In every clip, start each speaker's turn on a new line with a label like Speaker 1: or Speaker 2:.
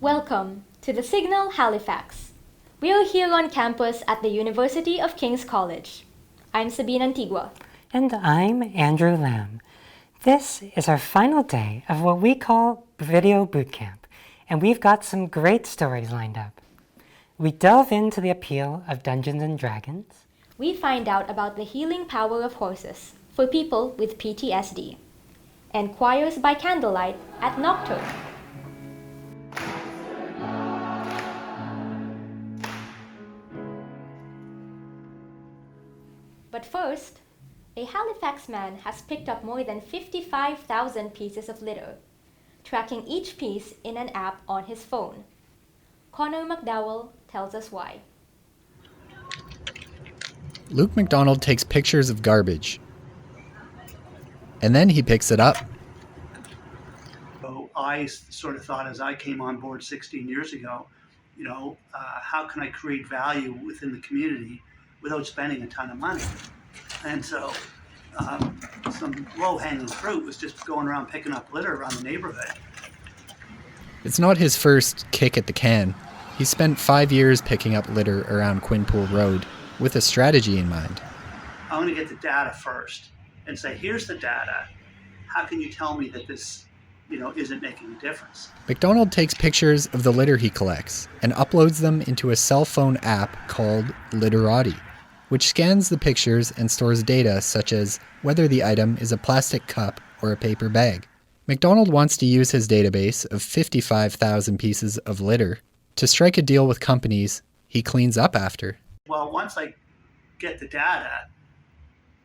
Speaker 1: Welcome to the Signal Halifax. We are here on campus at the University of King's College. I'm Sabine Antigua.
Speaker 2: And I'm Andrew Lamb. This is our final day of what we call Video Bootcamp, and we've got some great stories lined up. We delve into the appeal of Dungeons and Dragons.
Speaker 1: We find out about the healing power of horses for people with PTSD. And choirs by candlelight at Nocturne. But first, a Halifax man has picked up more than 55,000 pieces of litter, tracking each piece in an app on his phone. Connor McDowell tells us why.
Speaker 3: Luke McDonald takes pictures of garbage, and then he picks it up.
Speaker 4: So I sort of thought as I came on board 16 years ago, how can I create value within the community without spending a ton of money? And so some low-hanging fruit was just going around picking up litter around the neighborhood.
Speaker 3: It's not his first kick at the can. He spent 5 years picking up litter around Quinpool Road with a strategy in mind.
Speaker 4: I'm going to get the data first and say, here's the data. How can you tell me that this, isn't making a difference?
Speaker 3: McDonald takes pictures of the litter he collects and uploads them into a cell phone app called Litterati, which scans the pictures and stores data such as whether the item is a plastic cup or a paper bag. McDonald wants to use his database of 55,000 pieces of litter to strike a deal with companies he cleans up after.
Speaker 4: Well, once I get the data,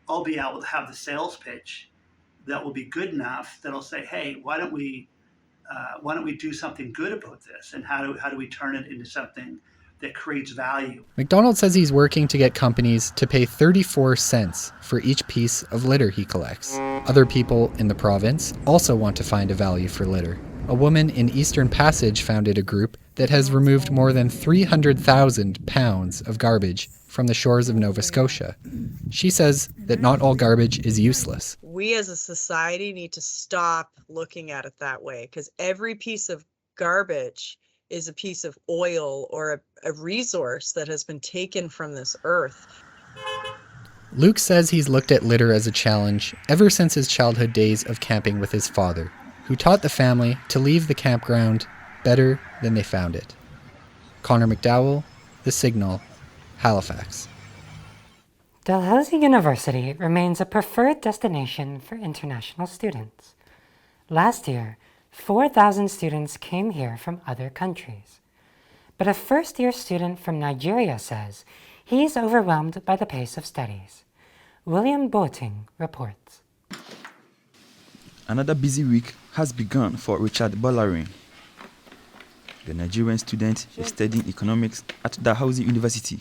Speaker 4: I'll be able to have the sales pitch that will be good enough that'll say, hey, why don't we do something good about this? And how do we turn it into something that creates value?
Speaker 3: McDonald says he's working to get companies to pay 34 cents for each piece of litter he collects. Other people in the province also want to find a value for litter. A woman in Eastern Passage founded a group that has removed more than 300,000 pounds of garbage from the shores of Nova Scotia. She says that not all garbage is useless.
Speaker 5: We as a society need to stop looking at it that way, because every piece of garbage is a piece of oil or a resource that has been taken from this earth.
Speaker 3: Luke says he's looked at litter as a challenge ever since his childhood days of camping with his father, who taught the family to leave the campground better than they found it. Connor McDowell, The Signal, Halifax.
Speaker 2: Dalhousie University remains a preferred destination for international students. Last year, 4,000 students came here from other countries. But a first-year student from Nigeria says he's overwhelmed by the pace of studies. William Boating reports.
Speaker 6: Another busy week has begun for Richard Bolarin. The Nigerian student is studying economics at Dalhousie University.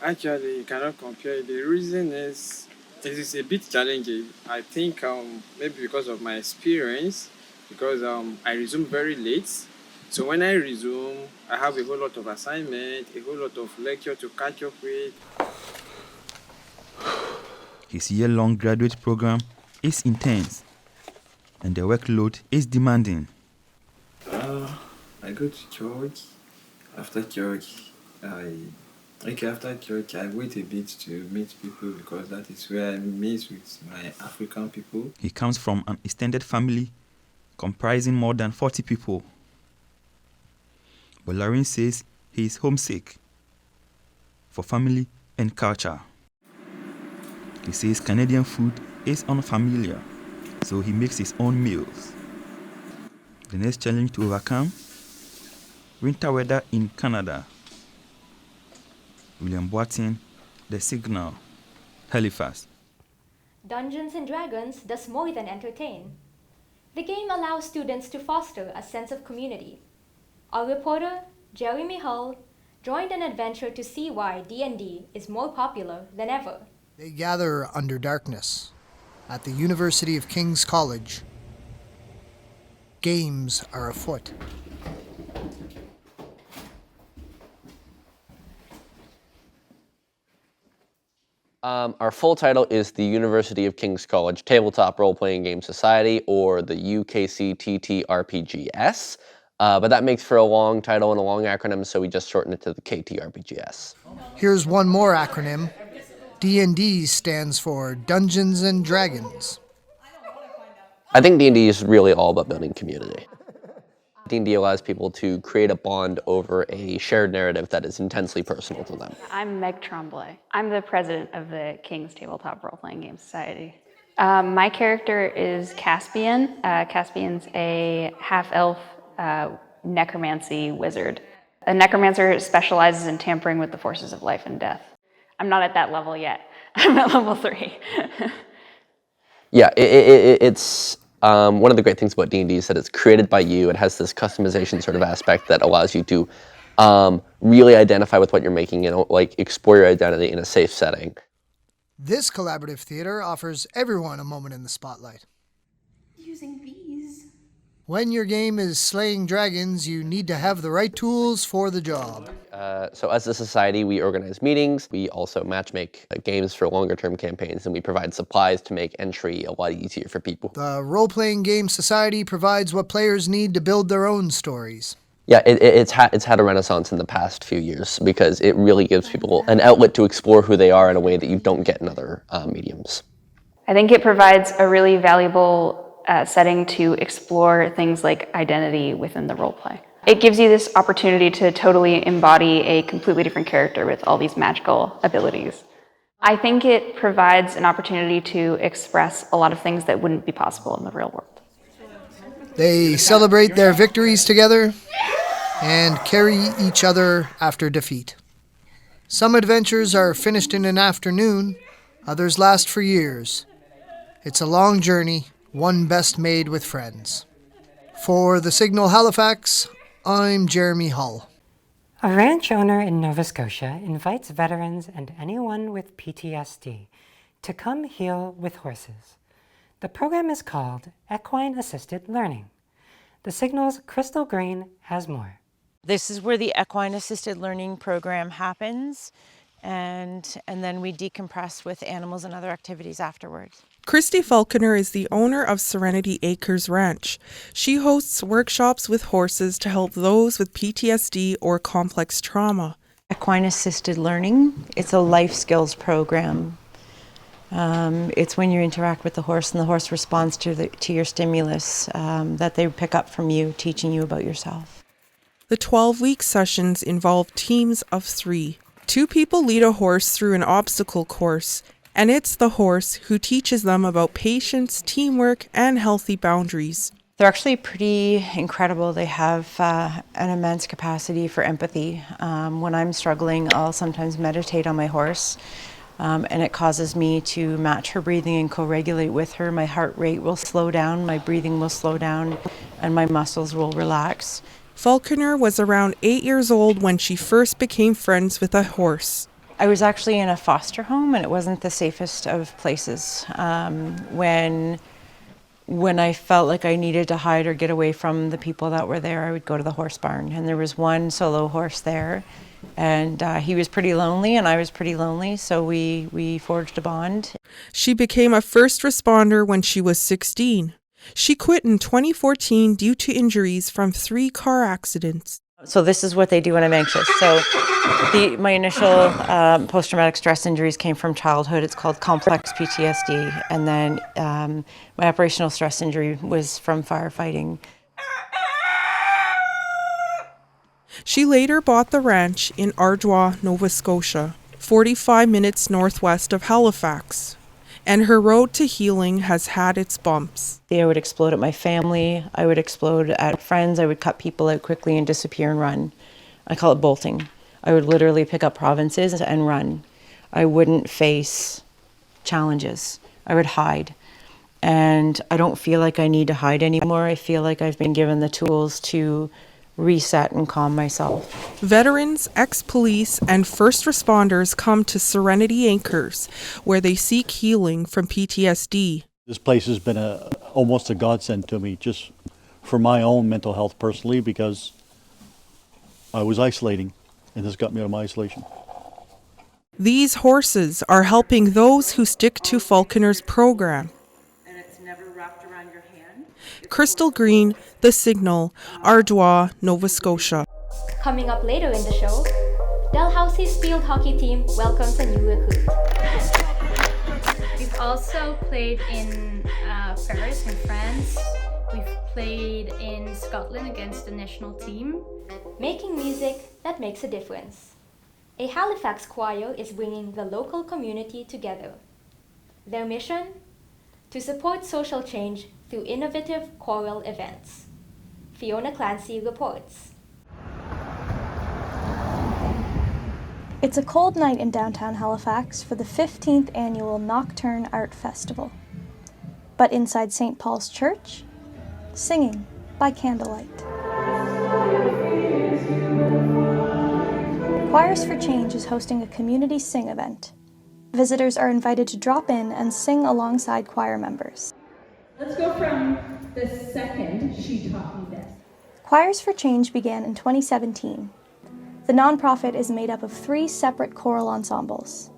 Speaker 7: Actually, you cannot compare. The reason is it is a bit challenging. I think maybe because of my experience, because I resume very late. So when I resume, I have a whole lot of assignment, a whole lot of lecture to catch up with.
Speaker 6: His year-long graduate program is intense, and the workload is demanding.
Speaker 7: I go to church. After church, I wait a bit to meet people because that is where I meet with my African people.
Speaker 6: He comes from an extended family comprising more than 40 people. Bolarin says he is homesick for family and culture. He says Canadian food is unfamiliar, so he makes his own meals. The next challenge to overcome: winter weather in Canada. William Boating, The Signal, Halifax.
Speaker 1: Dungeons and Dragons does more than entertain. The game allows students to foster a sense of community. Our reporter, Jeremy Hull, joined an adventure to see why D&D is more popular than ever.
Speaker 8: They gather under darkness at the University of King's College. Games are afoot.
Speaker 9: Our full title is the University of King's College Tabletop Role-Playing Game Society, or the UKCTTRPGS. But that makes for a long title and a long acronym, so we just shortened it to the KTRPGS.
Speaker 8: Here's one more acronym. D&D stands for Dungeons and Dragons.
Speaker 9: I think D&D is really all about building community. D&D allows people to create a bond over a shared narrative that is intensely personal to them.
Speaker 10: I'm Meg Tremblay. I'm the president of the King's Tabletop Role-Playing Game Society. My character is Caspian. Caspian's a half-elf necromancy wizard. A necromancer specializes in tampering with the forces of life and death. I'm not at that level yet. I'm at level 3.
Speaker 9: Yeah, it's one of the great things about D&D is that it's created by you. It has this customization sort of aspect that allows you to really identify with what you're making and like explore your identity in a safe setting.
Speaker 8: This collaborative theater offers everyone a moment in the spotlight.
Speaker 11: Using bees.
Speaker 8: When your game is slaying dragons, you need to have the right tools for the job.
Speaker 9: So as a society, we organize meetings. We also matchmake games for longer-term campaigns, and we provide supplies to make entry a lot easier for people.
Speaker 8: The Role-Playing Game Society provides what players need to build their own stories.
Speaker 9: Yeah, it's had a renaissance in the past few years because it really gives people an outlet to explore who they are in a way that you don't get in other mediums.
Speaker 10: I think it provides a really valuable setting to explore things like identity within the role play. It gives you this opportunity to totally embody a completely different character with all these magical abilities. I think it provides an opportunity to express a lot of things that wouldn't be possible in the real world.
Speaker 8: They celebrate their victories together and carry each other after defeat. Some adventures are finished in an afternoon, others last for years. It's a long journey, one best made with friends. For the Signal Halifax, I'm Jeremy Hull.
Speaker 2: A ranch owner in Nova Scotia invites veterans and anyone with PTSD to come heal with horses. The program is called Equine-assisted learning. The Signal's Crystal Green has more.
Speaker 12: This is where the equine-assisted learning program happens, and then we decompress with animals and other activities afterwards.
Speaker 13: Christy Falconer is the owner of Serenity Acres Ranch. She hosts workshops with horses to help those with PTSD or complex trauma.
Speaker 12: Equine-assisted learning, it's a life skills program. It's when you interact with the horse and the horse responds to your stimulus that they pick up from you, teaching you about yourself.
Speaker 13: The 12-week sessions involve teams of 3. 2 people lead a horse through an obstacle course, and it's the horse who teaches them about patience, teamwork, and healthy boundaries.
Speaker 12: They're actually pretty incredible. They have an immense capacity for empathy. When I'm struggling, I'll sometimes meditate on my horse, and it causes me to match her breathing and co-regulate with her. My heart rate will slow down, my breathing will slow down, and my muscles will relax.
Speaker 13: Falconer was around 8 years old when she first became friends with a horse.
Speaker 12: I was actually in a foster home, and it wasn't the safest of places. When I felt like I needed to hide or get away from the people that were there, I would go to the horse barn. And there was one solo horse there, and he was pretty lonely, and I was pretty lonely, so we forged a bond.
Speaker 13: She became a first responder when she was 16. She quit in 2014 due to injuries from 3 car accidents.
Speaker 12: So this is what they do when I'm anxious. So my initial post-traumatic stress injuries came from childhood. It's called complex PTSD. And then my operational stress injury was from firefighting.
Speaker 13: She later bought the ranch in Artistry, Nova Scotia, 45 minutes northwest of Halifax. And her road to healing has had its bumps.
Speaker 12: I would explode at my family. I would explode at friends. I would cut people out quickly and disappear and run. I call it bolting. I would literally pick up provinces and run. I wouldn't face challenges. I would hide. And I don't feel like I need to hide anymore. I feel like I've been given the tools to reset and calm myself.
Speaker 13: Veterans, ex-police, and first responders come to Serenity Acres, where they seek healing from PTSD.
Speaker 14: This place has been almost a godsend to me, just for my own mental health personally, because I was isolating, and this got me out of my isolation.
Speaker 13: These horses are helping those who stick to Falconer's program. Crystal Green, The Signal, Ardois, Nova Scotia.
Speaker 1: Coming up later in the show, Dalhousie's field hockey team welcomes a new recruit.
Speaker 15: We've also played in Paris in France. We've played in Scotland against the national team.
Speaker 1: Making music that makes a difference. A Halifax choir is bringing the local community together. Their mission? To support social change through innovative choral events. Fiona Clancy reports.
Speaker 16: It's a cold night in downtown Halifax for the 15th annual Nocturne Art Festival. But inside St. Paul's Church, singing by candlelight. Choirs for Change is hosting a community sing event. Visitors are invited to drop in and sing alongside choir members.
Speaker 17: Let's go from the second She Taught Me This.
Speaker 16: Choirs for Change began in 2017. The nonprofit is made up of 3 separate choral ensembles.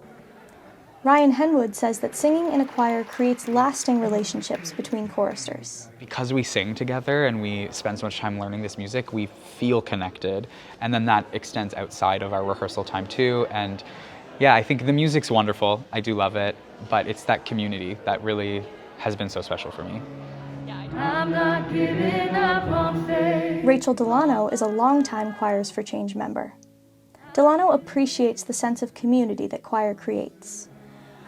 Speaker 16: Ryan Henwood says that singing in a choir creates lasting relationships between choristers.
Speaker 18: Because we sing together and we spend so much time learning this music, we feel connected, and then that extends outside of our rehearsal time too. And yeah, I think the music's wonderful. I do love it, but it's that community that really has been so special for me.
Speaker 17: I'm not giving up on faith.
Speaker 16: Rachel Delano is a longtime Choirs for Change member. Delano appreciates the sense of community that choir creates.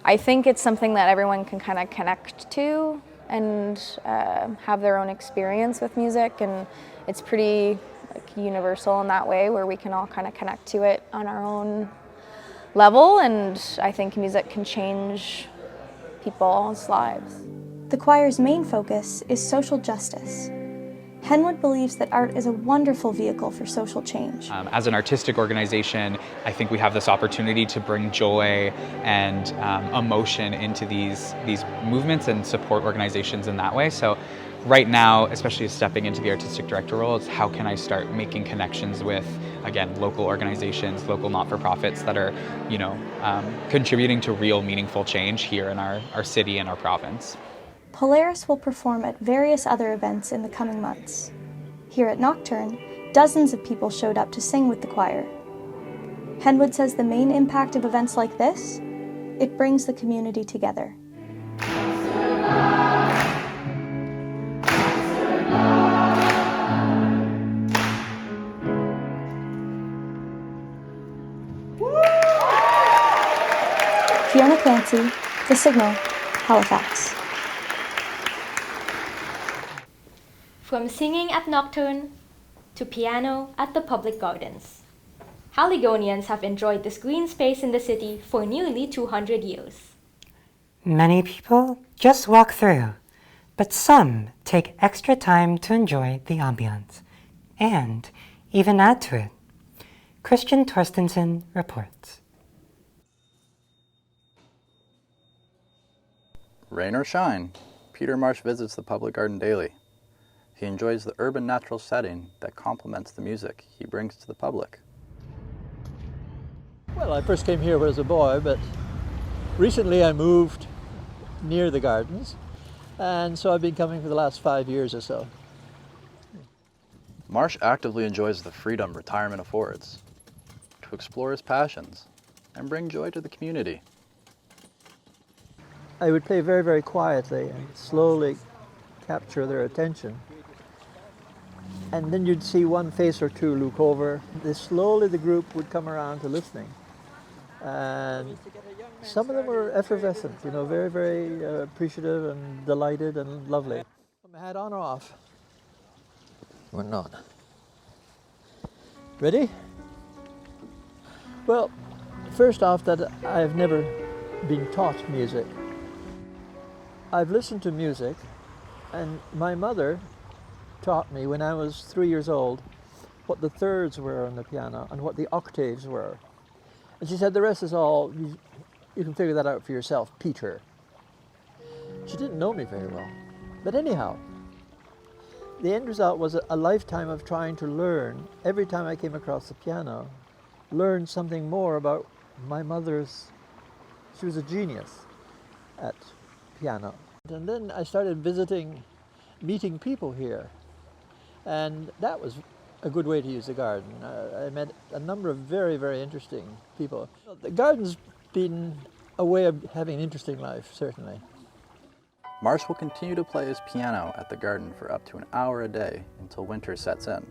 Speaker 19: I think it's something that everyone can kind of connect to and have their own experience with music, and it's pretty universal in that way where we can all kind of connect to it on our own level, and I think music can change people's lives.
Speaker 16: The choir's main focus is social justice. Henwood believes that art is a wonderful vehicle for social change.
Speaker 18: As an artistic organization, I think we have this opportunity to bring joy and emotion into these movements and support organizations in that way. So right now, especially stepping into the artistic director role, it's how can I start making connections with, again, local organizations, local not-for-profits that are, contributing to real meaningful change here in our city and our province.
Speaker 16: Polaris will perform at various other events in the coming months. Here at Nocturne, dozens of people showed up to sing with the choir. Henwood says the main impact of events like this, it brings the community together. Fiona Clancy, The Signal, Halifax.
Speaker 1: From singing at Nocturne to piano at the public gardens. Haligonians have enjoyed this green space in the city for nearly 200 years.
Speaker 2: Many people just walk through, but some take extra time to enjoy the ambiance and even add to it. Christian Torstensen reports.
Speaker 20: Rain or shine, Peter Marsh visits the public garden daily. He enjoys the urban natural setting that complements the music he brings to the public.
Speaker 21: Well, I first came here as a boy, but recently I moved near the gardens, and so I've been coming for the last 5 years or so.
Speaker 20: Marsh actively enjoys the freedom retirement affords to explore his passions and bring joy to the community.
Speaker 21: I would play very, very quietly and slowly capture their attention. And then you'd see one face or two look over. Slowly the group would come around to listening. And some of them were effervescent, very, very appreciative and delighted and lovely. My hat on or off?
Speaker 20: We're not.
Speaker 21: Ready? Well, first off, that I've never been taught music. I've listened to music, and my mother taught me when I was 3 years old what the thirds were on the piano and what the octaves were. And she said the rest is all, you can figure that out for yourself, Peter. She didn't know me very well. But anyhow, the end result was a lifetime of trying to learn, every time I came across the piano, learn something more about my mother's, she was a genius at piano. And then I started meeting people here. And that was a good way to use the garden. I met a number of very, very interesting people. The garden's been a way of having an interesting life, certainly.
Speaker 20: Marsh will continue to play his piano at the garden for up to an hour a day until winter sets in.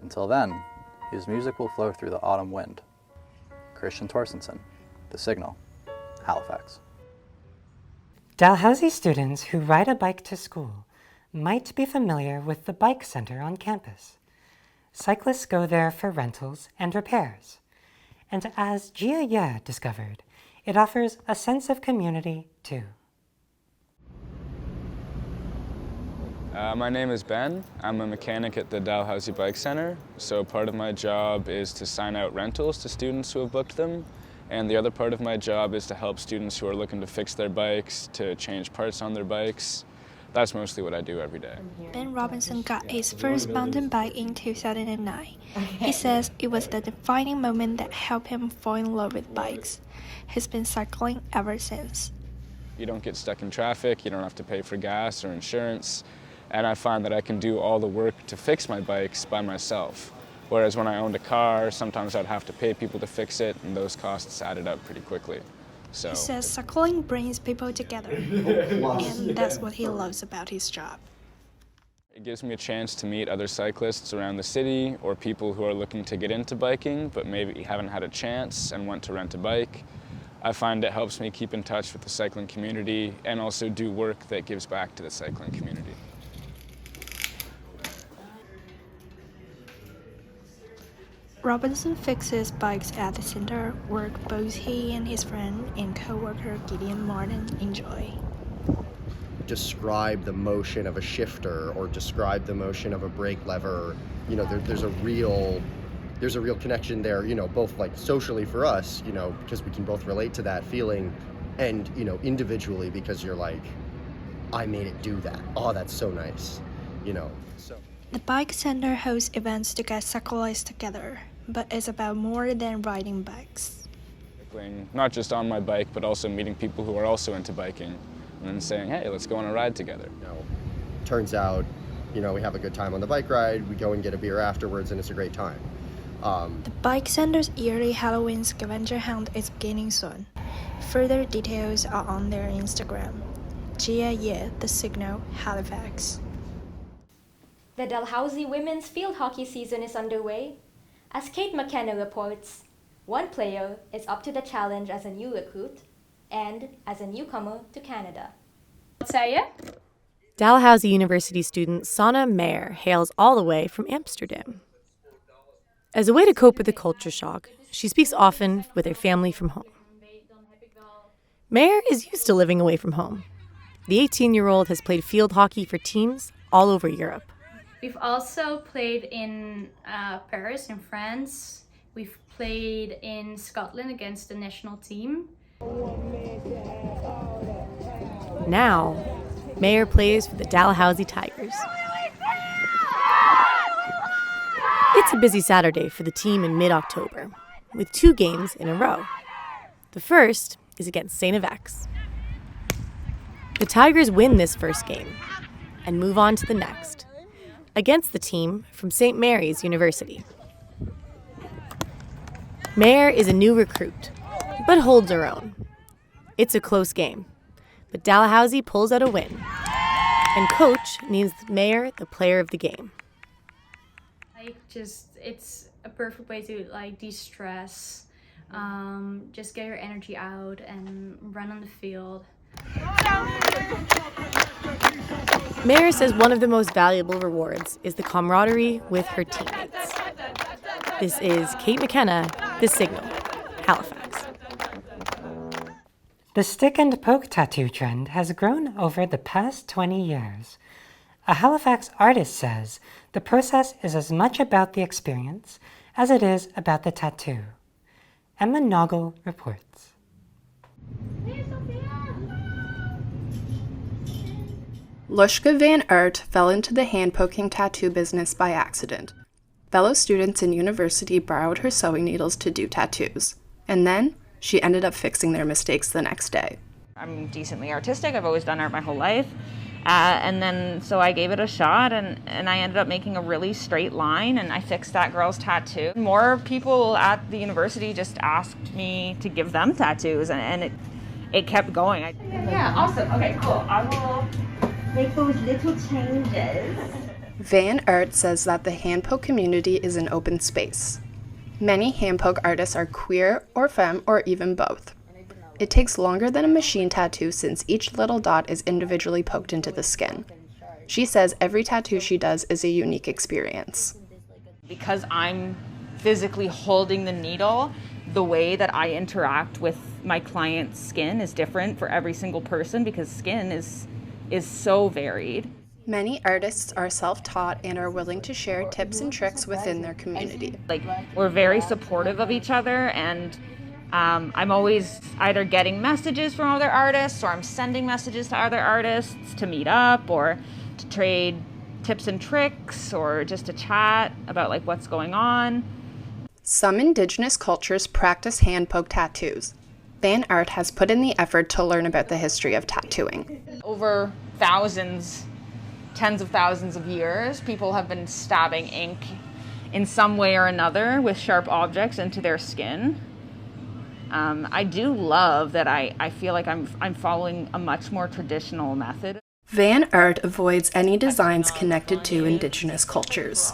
Speaker 20: Until then, his music will flow through the autumn wind. Christian Torstensen, The Signal, Halifax.
Speaker 2: Dalhousie students who ride a bike to school might be familiar with the bike center on campus. Cyclists go there for rentals and repairs. And as Jia Ye discovered, it offers a sense of community too.
Speaker 4: My name is Ben. I'm a mechanic at the Dalhousie Bike Center. So part of my job is to sign out rentals to students who have booked them. And the other part of my job is to help students who are looking to fix their bikes, to change parts on their bikes. That's mostly what I do every day.
Speaker 22: Ben Robinson got his first mountain bike in 2009. He says it was the defining moment that helped him fall in love with bikes. He's been cycling ever since.
Speaker 4: You don't get stuck in traffic, you don't have to pay for gas or insurance, and I find that I can do all the work to fix my bikes by myself. Whereas when I owned a car, sometimes I'd have to pay people to fix it, and those costs added up pretty quickly. So,
Speaker 22: he says cycling brings people together, and that's what he loves about his job.
Speaker 4: It gives me a chance to meet other cyclists around the city or people who are looking to get into biking but maybe haven't had a chance and want to rent a bike. I find it helps me keep in touch with the cycling community and also do work that gives back to the cycling community.
Speaker 22: Robinson fixes bikes at the center, work both he and his friend and co-worker Gideon Martin enjoy.
Speaker 23: Describe the motion of a shifter or describe the motion of a brake lever. You know, there's a real connection there, you know, both like socially for us, you know, because we can both relate to that feeling, and, you know, individually because you're like, I made it do that. Oh, that's so nice, you know. So
Speaker 22: the bike center hosts events to get cyclists together, but it's about more than riding bikes.
Speaker 4: Not just on my bike, but also meeting people who are also into biking and then saying, hey, let's go on a ride together.
Speaker 23: You know, turns out, you know, we have a good time on the bike ride, we go and get a beer afterwards, and it's a great time.
Speaker 22: The bike center's yearly Halloween scavenger hunt is beginning soon. Further details are on their Instagram. Jia Ye, The Signal, Halifax.
Speaker 1: The Dalhousie women's field hockey season is underway. As Kate McKenna reports, one player is up to the challenge as a new recruit and as a newcomer to Canada.
Speaker 24: Wat zei je?
Speaker 25: Dalhousie University student Sanne Mayer hails all the way from Amsterdam. As a way to cope with the culture shock, she speaks often with her family from home. Mayer is used to living away from home. The 18-year-old has played field hockey for teams all over Europe.
Speaker 15: We've also played in Paris, in France. We've played in Scotland against the national team.
Speaker 25: Now, Mayer plays for the Dalhousie Tigers. It's a busy Saturday for the team in mid-October, with 2 games in a row. The first is against St. Evex. The Tigers win this first game and move on to the next, against the team from St. Mary's University. Mayer is a new recruit, but holds her own. It's a close game, but Dalhousie pulls out a win, and coach names Mayer the player of the game.
Speaker 15: It's a perfect way to de-stress, just get your energy out and run on the field.
Speaker 25: Mayer says one of the most valuable rewards is the camaraderie with her teammates. This is Kate McKenna, The Signal, Halifax.
Speaker 2: The stick and poke tattoo trend has grown over the past 20 years. A Halifax artist says the process is as much about the experience as it is about the tattoo. Emma Noggle reports.
Speaker 26: Lushka Van Aert fell into the hand-poking tattoo business by accident. Fellow students in university borrowed her sewing needles to do tattoos, and then she ended up fixing their mistakes the next day.
Speaker 3: I'm decently artistic. I've always done art my whole life. And then, so I gave it a shot, and I ended up making a really straight line, and I fixed that girl's tattoo. More people at the university just asked me to give them tattoos, and it kept going.
Speaker 5: Yeah, awesome. Okay, cool. I will make those little changes.
Speaker 26: Van Art says that the handpoke community is an open space. Many handpoke artists are queer or femme or even both. It takes longer than a machine tattoo since each little dot is individually poked into the skin. She says every tattoo she does is a unique experience.
Speaker 3: Because I'm physically holding the needle, the way that I interact with my client's skin is different for every single person because skin is so varied.
Speaker 26: Many artists are self-taught and are willing to share tips and tricks within their community.
Speaker 3: Like, we're very supportive of each other, and I'm always either getting messages from other artists or I'm sending messages to other artists to meet up or to trade tips and tricks or just to chat about like what's going on.
Speaker 26: Some Indigenous cultures practice handpoke tattoos. Van Art has put in the effort to learn about the history of tattooing.
Speaker 3: Over thousands, tens of thousands of years, people have been stabbing ink in some way or another with sharp objects into their skin. I do love that I feel like I'm following a much more traditional method.
Speaker 26: Van Art avoids any designs connected to Indigenous cultures.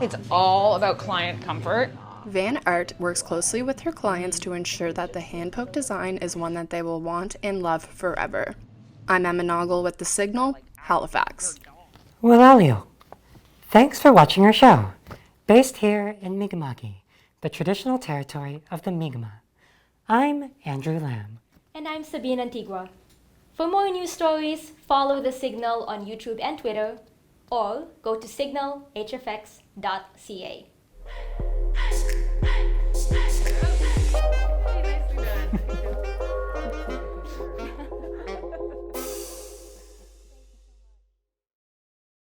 Speaker 3: It's all about client comfort.
Speaker 26: Van Art works closely with her clients to ensure that the handpoke design is one that they will want and love forever. I'm Emma Noggle with The Signal, Halifax.
Speaker 2: Well, thanks for watching our show, based here in Mi'kma'ki, the traditional territory of the Mi'kmaq. I'm Andrew Lamb.
Speaker 1: And I'm Sabine Antigua. For more news stories, follow The Signal on YouTube and Twitter, or go to signalhfx.ca.